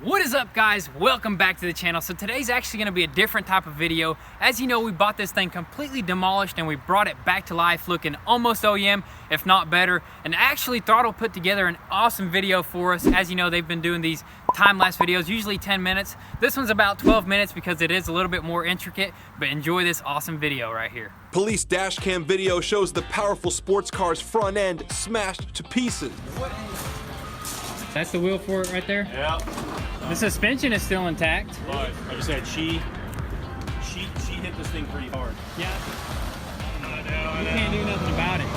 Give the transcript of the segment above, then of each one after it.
What is up, guys? Welcome back to the channel. So today's actually going to be a different type of video. As you know, we bought this thing completely demolished and we brought it back to life looking almost OEM, if not better. And actually Throttle put together an awesome video for us. As you know, they've been doing these time-lapse videos, usually 10 minutes. This one's about 12 minutes because it is a little bit more intricate, but enjoy this awesome video right here. Police dash cam video shows the powerful sports car's front end smashed to pieces. That's the wheel for it right there? Yeah. The suspension is still intact. But like I said, she hit this thing pretty hard. Yeah. You can't do nothing about it.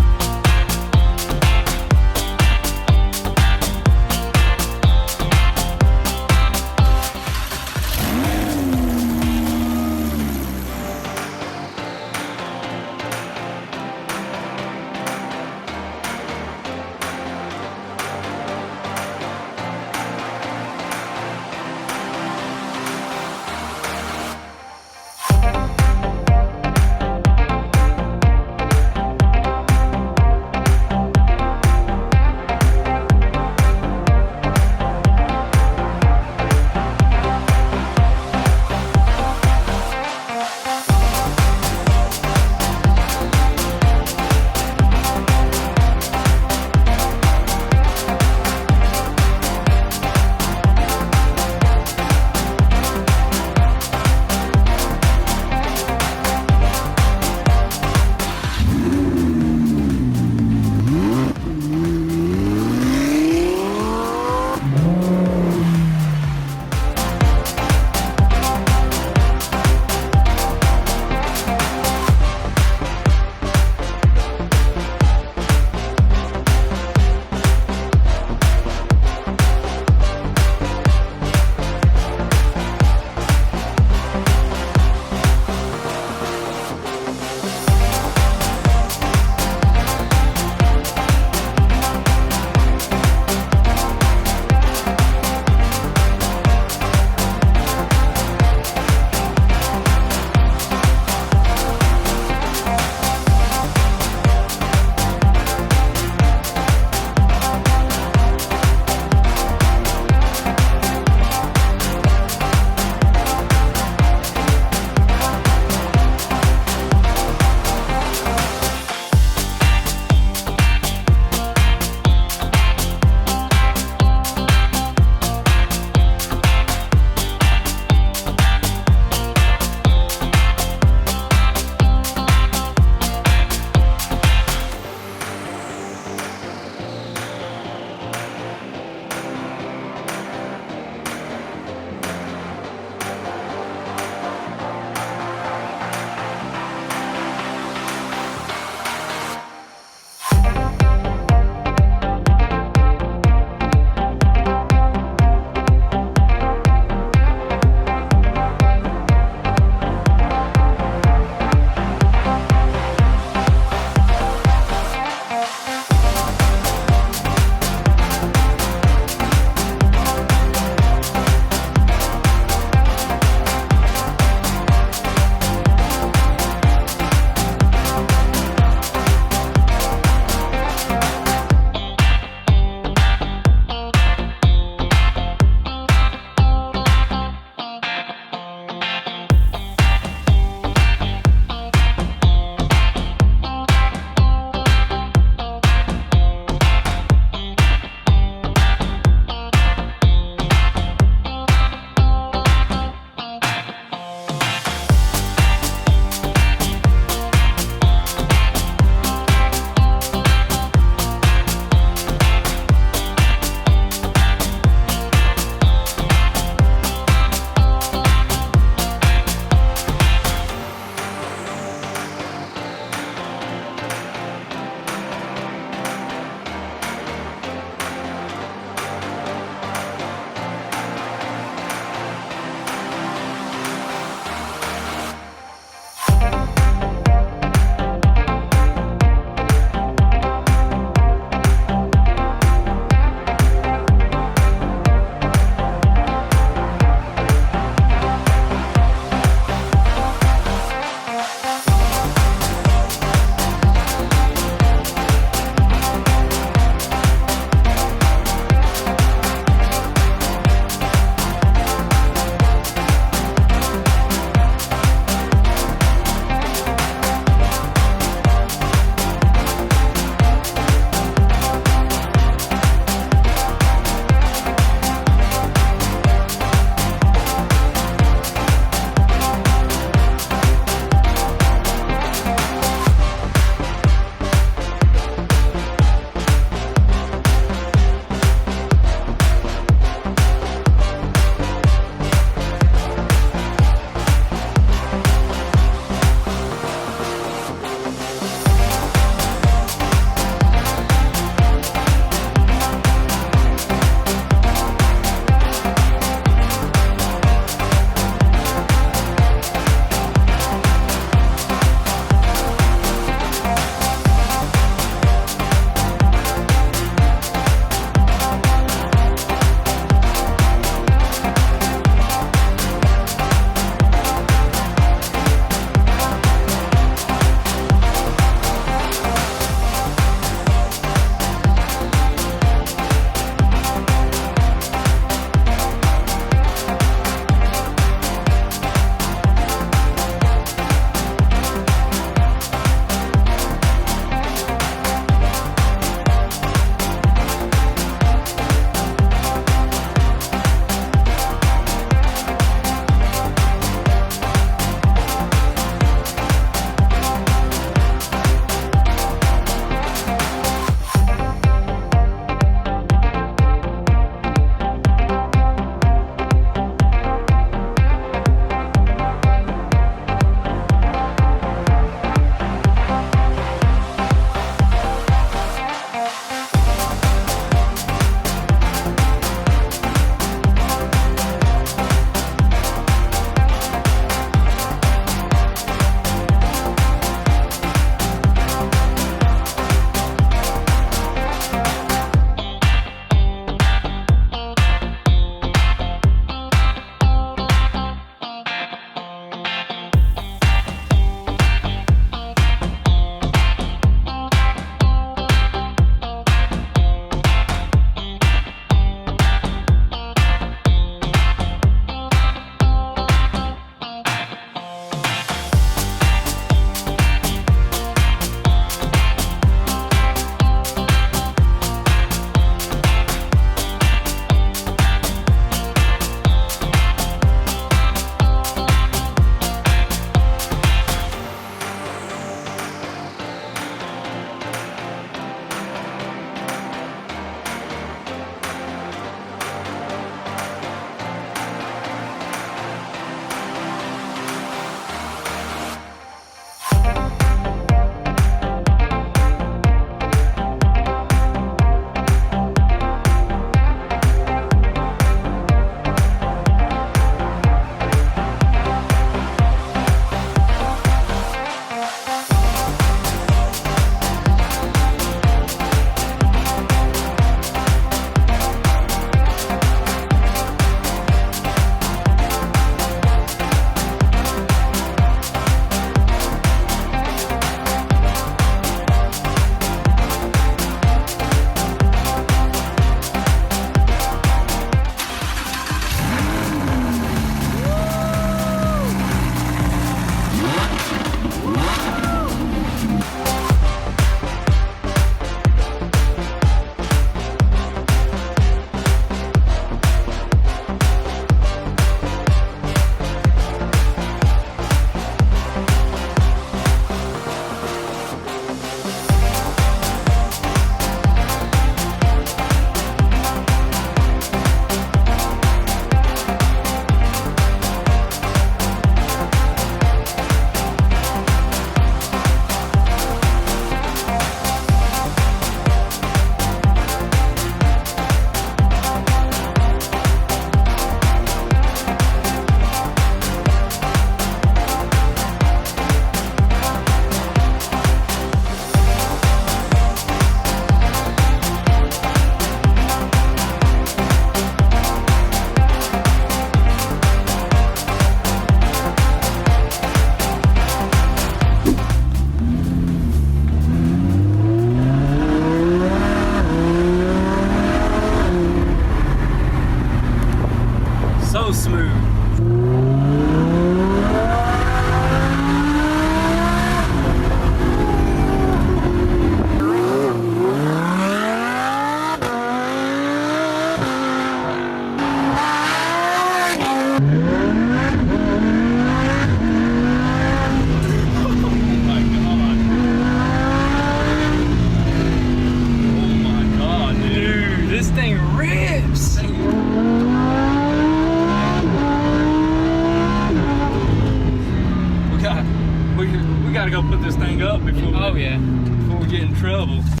We gotta go put this thing up before Oh yeah. before we get in trouble.